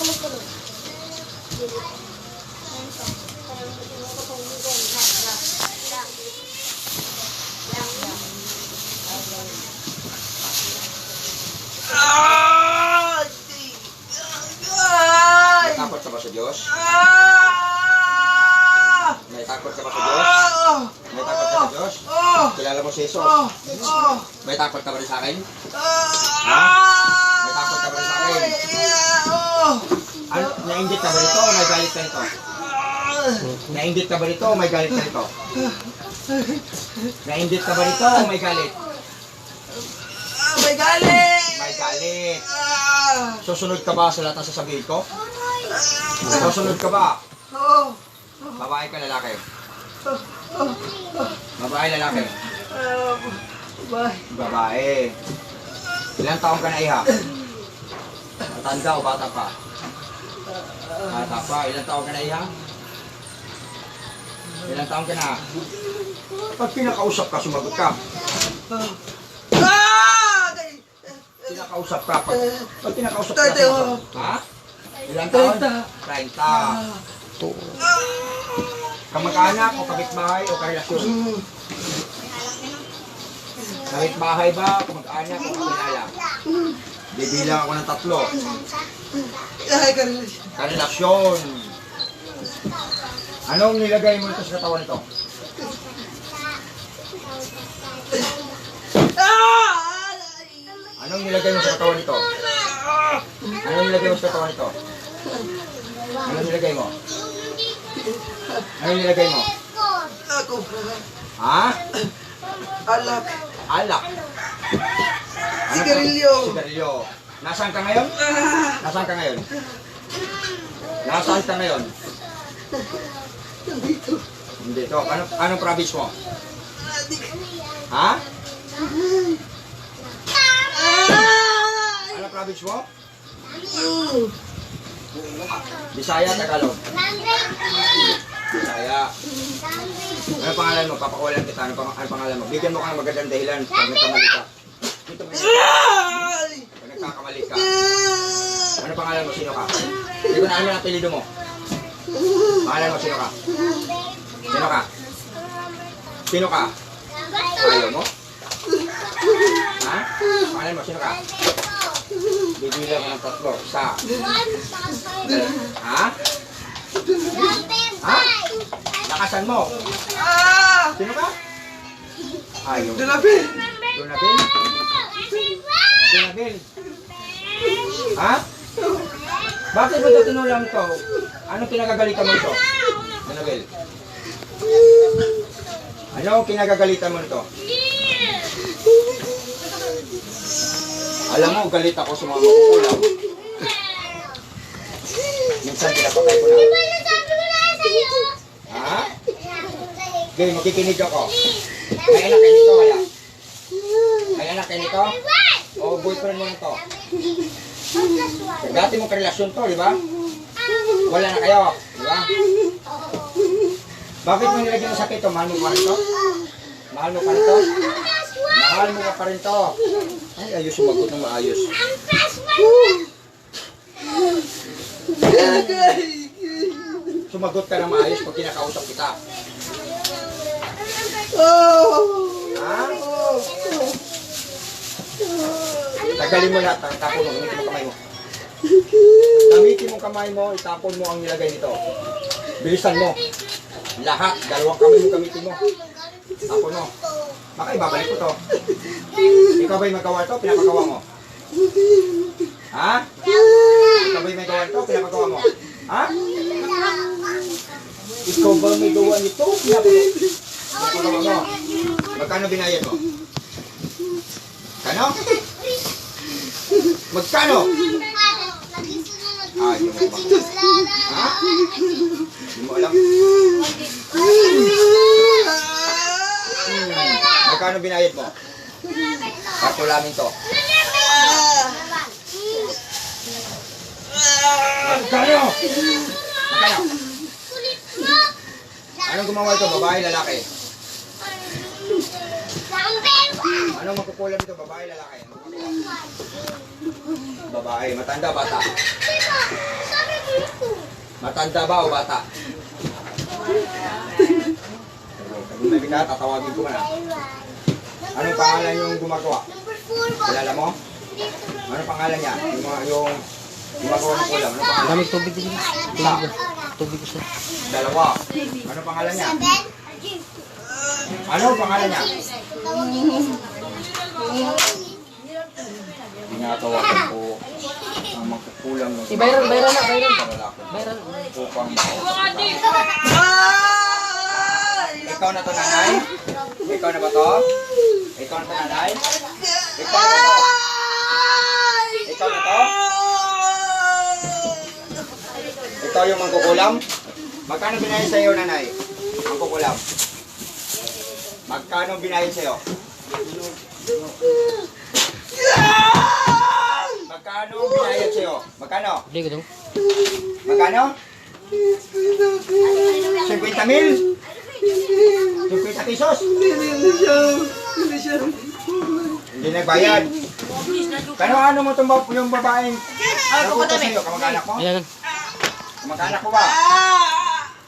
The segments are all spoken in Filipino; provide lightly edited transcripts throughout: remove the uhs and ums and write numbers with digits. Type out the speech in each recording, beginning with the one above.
May takot ka ba sa Diyos? May takot ka ba sa Diyos? May takot ka sa Diyos? Kilala mo si Jesus? May takot ka ba rin sa akin? Ha? May takot ka ba rin sa akin? Ano, nainggit ka ba rito o may galit ka nito? Nainggit ka ba rito o may galit ka nito? Nainggit ka ba rito o may galit? May galit! May galit. Susunod ka ba sa lahat ng sasabihin ko? Susunod ka ba? Babae ka, lalaki? Babae, lalaki? Babae. Ilang taong ka na, iha? Matanda o bata pa? Bata pa. Ilang taong ka na, iha? Ilang taong ka na? Pag pinakausap ka, sumagot ka. Pinakausap ka. Pag pinakausap ka, sumagot. Ha? Ilang taon? 30. Kamag-anak o kapitbahay o karelasyon? Kapitbahay ba? Kamag-anak o kakilala? Bibilang ako ng 3. Karelasyon. Anong nilagay mo ito sa katawan nito? Anong nilagay mo sa katawan nito? Anong nilagay mo sa katawan nito? Anong nilagay mo? Anong nilagay mo? Ako. Ha? Alak. Alak. Sigarilyo. Sigarilyo. Nasaan ka ngayon? Nasaan ka ngayon? Nasaan ka ngayon? Dito. Dito. Anong province mo? Ha? Anong province mo? Bisaya, Tagalog. Bisaya. Ano pangalan mo? Papakulan kita. Ano pangalan mo? Bigyan mo ka ng magandang dahilan pag nagkamali ka. Dito mo yun. Pag nagkakamali ka. Ano pangalan mo? Sino ka? Hindi ko na alam ang apelido mo. Pangalan mo? Sino ka? Sino ka? Sino ka? Ayaw mo? Ha? Pangalan mo? Sino ka? Bibilang ko ng 3. Isa. Ha? Ha? Lakasan mo. Sino ka? Ayaw. Dunabil. Dunabil? Dunabil? Ha? Bakit mo ito tinulang ito? Anong kinagagalitan mo ito? Dunabil? Anong kinagagalitan mo ito? Alam mo, galit ako sa mga makukulang. Minsan pinapatay ko na. Ha? Okay, makikinig ako. May anak kayo nito, wala? May anak kayo nito? O boyfriend mo nito? Dati mong karelasyon to, di ba? Wala na kayo, di ba? Bakit mo nilagyan ng sakit to? Mahal mo pa rin to? Mahal mo pa rin to? Mahal mo pa rin to? Ay, ayos sumagot ng maayos. Sumagot ka ng maayos pag kinakausap kita. Ha? Tagalin mo lahat, tapon mo, gamitin mo kamay mo. Gamitin mo kamay mo, itapon mo ang nilagay nito. Bilisan mo. Lahat, 2 kamay mo gamitin mo. Tapon mo. Baka ibabalik ko to. Ikaw ba'y magawa ito? Pinapagawa mo? Ha? Ikaw ba'y may gawa ito? Pinapagawa mo? Ha? Ikaw ba may gawa nito? Pinapagawa mo? Magkano binayad mo? Kano? Magkano? Yung mo ba? Ha? Hindi mo alam? Magkano binayad mo? Parto lamin to. Magkano? Magkano? Anong gumawa ito? Babae, lalaki? Anong magkukulam ito? Babae, lalaki? Babae, matanda, bata? Matanda ba o bata? Pag may kita, tatawagin ko na. Anong pangalan yung gumagawa? Kilala mo? Anong pangalan niya? Yung gumagawa ng kulam. Anong pangalan? Daming tubig din. Isa. Tubig ko siya. Dalawa. Anong pangalan niya? Ano pangalan niya? Tinatawagan ko ang magkukulang ng Si Byron na, Byron. Byron. Upang makausap kita. Ikaw na to, nanay? Ikaw na ba to? Ikaw na to, nanay? Ikaw na ba to? Ikaw na to? Ikaw yung mangkukulam? Magkano binayin sa'yo, nanay? Mangkukulam. Magkano binayin sa'yo? Magkano binayad sa'yo? Magkano? Hindi ko daw. Magkano? 50,000? 50 pesos? Hindi siya. Hindi nagbayad. Ano mo itong yung babaeng nakuha sa'yo? Kamag-anak mo? Ayan. Kamag-anak mo ba?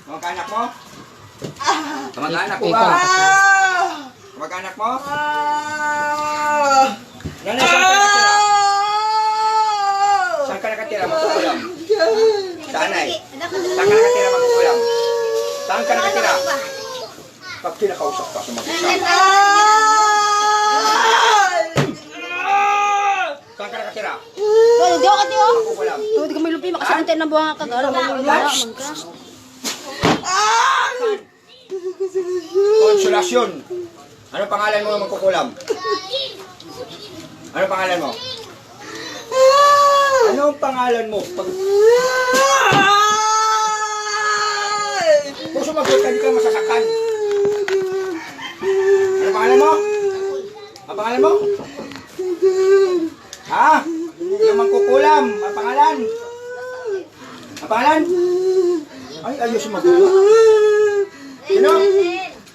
Kamag-anak mo? Kamag-anak mo ba? Ikaw. Kamag-anak mo? Nanay, saan ka nakatira? Saan ka nakatira? Magkukulam. Sanay. Saan ka nakatira? Magkukulam. Saan ka nakatira? Pag kinakausap ka sa mag-usap. Saan ka nakatira? Hindi ako katiyo. Magkukulam. Tuwid ka may lupi, makasantay na buwang kagano. Wala, magka. Konsolasyon. Ano pangalan mo magkukulam? Ano pangalan mo? Anong pangalan mo? Kung sumagot ka, di ka masasaktan. Ano pangalan mo? Ang pangalan mo? Ha? Yung magkukulam. Ang pangalan? Ang pangalan? Ay, ayos sumagot. Sino?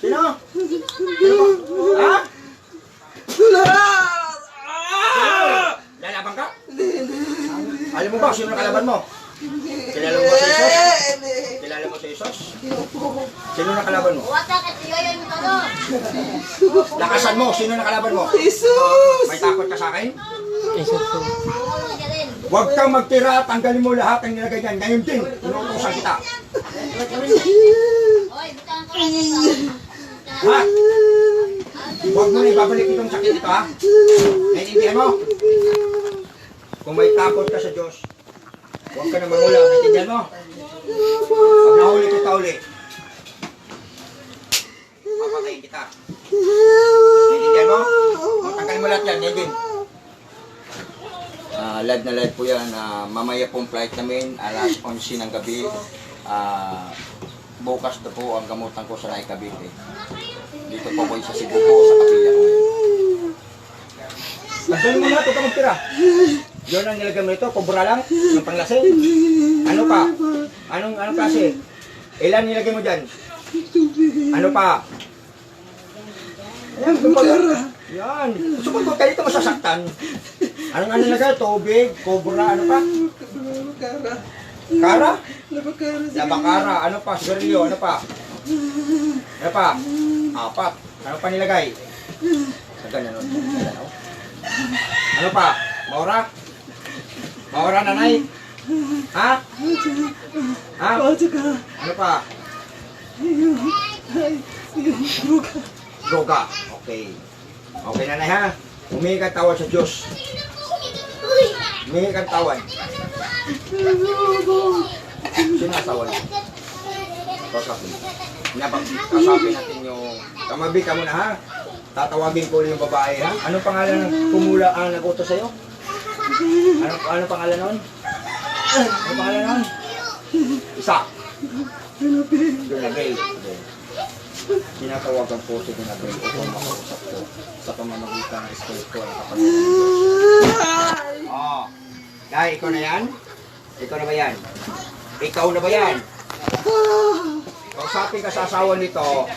Sino? Sino ba? Ha? Lalaban ka? Alam mo ba sino nakalaban mo? Kilala mo ba si Jesus? Kilala mo si Jesus? Sino nakalaban mo? Lakasan mo, sino nakalaban mo? Jesus! May takot ka sa akin? Jesus. Huwag kang magtira, tanggalin mo lahat ang nilagay dyan. Ngayon din, inuutosan kita. Ha? Huwag mo na ibabalik itong sakit ito, ha? Naintindihan mo? Kung may takot ka sa Diyos, huwag ka na mangulaw. Naintindihan mo? Pag nahuli kita uli, papatayin kita. Naintindihan mo? Tanggalin mo lahat yan, yan din. Live na live po yan. Mamaya pong flight namin, alas 11 ng gabi. Bukas na po ang gamutan ko sa Naikabit. Dito po ko sa Cebu po, sa kapilya ko. Tanggalin mo na, huwag ka magtira. Yun ang nilagay mo ito, kubra lang, ng panglasing. Ano pa? Anong klase? Ilan nilagay mo dyan? Ano pa? Ayan, yan. Sumagot ka dito, masasaktan. Anong nilagay? Tubig, kubra, ano pa? Kara? Labakara. Ano pa? Sigarilyo, ano pa? Ano pa? Apat. Ano pa nilagay? Sa ganyan, no? Ano pa? Maura? Maura, nanay? Ha? Ha? Ano pa? Droga. Okay. Okay, nanay, ha? Humingi kang tawad sa Diyos. Humingi kang tawad. Sino asawa niyo? Kasabi natin yung... Kamabi ka muna, ha? Tatawagin ko yung babae, ha? Anong pangalan ng pumula ang nag-utos sa'yo? Anong pangalan nun? Anong pangalan nun? Isa. Dunabel. Tinatawagan po si Dunabel upang makausap ko sa pamamagitan ng Espiritu at Kapanginoon ng Diyos. Oh. Dahil ikaw na yan? Ikaw na ba yan? Ikaw na ba yan? Kausapin ka sa asawa nito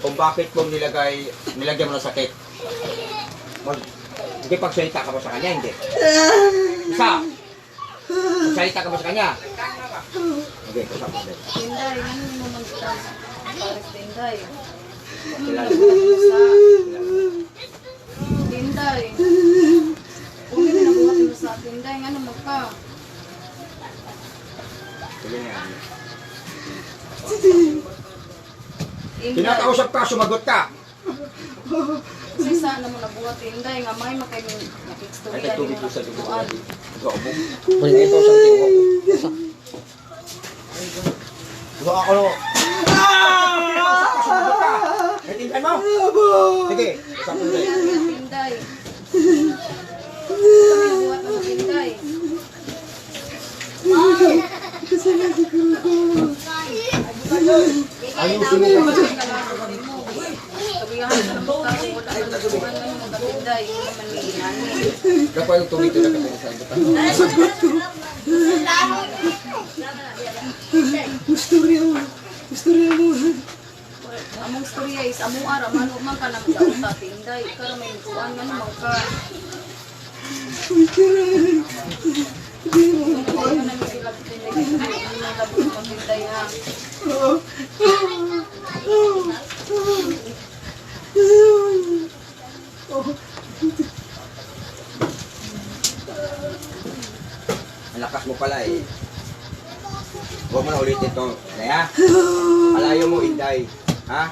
kung bakit kung nilagyan mo ng sakit. Hindi pagsalita ka ba sa kanya? Hindi. Isa. Pagsalita ka ba sa kanya? Okay, kusap mo. Dek. Tinday, ano yung naman kita? Pares tinday. Kilala mo. Sa Kilala mo. tinday. Kung hindi nabuhat mo sa tinday, ano magka? Sige na yan. Tinday. Tinakausap ka, sumagot ka. Kasi sana mo nabuhat tinday, nga may makay Ay, nakikistorya tubig yung ko sa tubig. nakikuan. Ikaw mo. Balik ito sa tiwa. Diba ako no? Sumagot ka. Natindihan mo? Sige, usap mo ulit. Tinday. Kami buhat mo sa tinday. Ayusin mo ka. Sabihan sa mga tao, wala ka nagsubukan ng mga tinday. Hindi naman may inani. Kapag yung tubig ko na kapag sa ibutan. Istorya mo. Istorya mo. Among storya is among ara man man ka nang daot ta tinday. Kara may kuan man magka. Hindi mo na sila tinday. Hindi na labot mo tinday ha. Ang lakas mo pala eh. Huwag mo na ulitin to. Kaya? Palayo mo, Inday. Ha?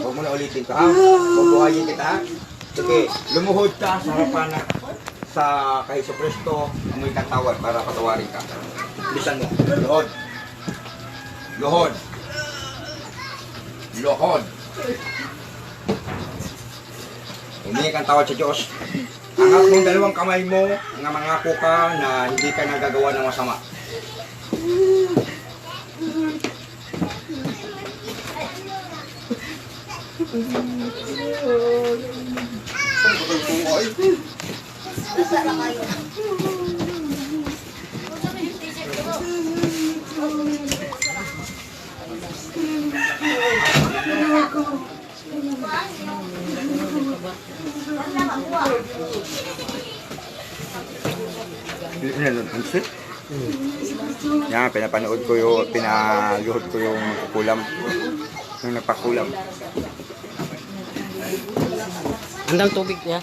Huwag mo na ulitin to, ha? Bubuhayin kita, ha? Sige, lumuhod ka sa harapan na sa kay Hesus Kristo, amoy katawad para patawarin ka. Bilisan mo. Luhod. Luhod. Luhod. Humingi kang tawad sa Diyos. Angat mo yung dalawang kamay mo, nga mangako ka na hindi ka nagagawa ng masama. Yan, pinapanood ko yung, pinaluhod ko yung kukulam. Yung nagpakulam. Andang tubig niya.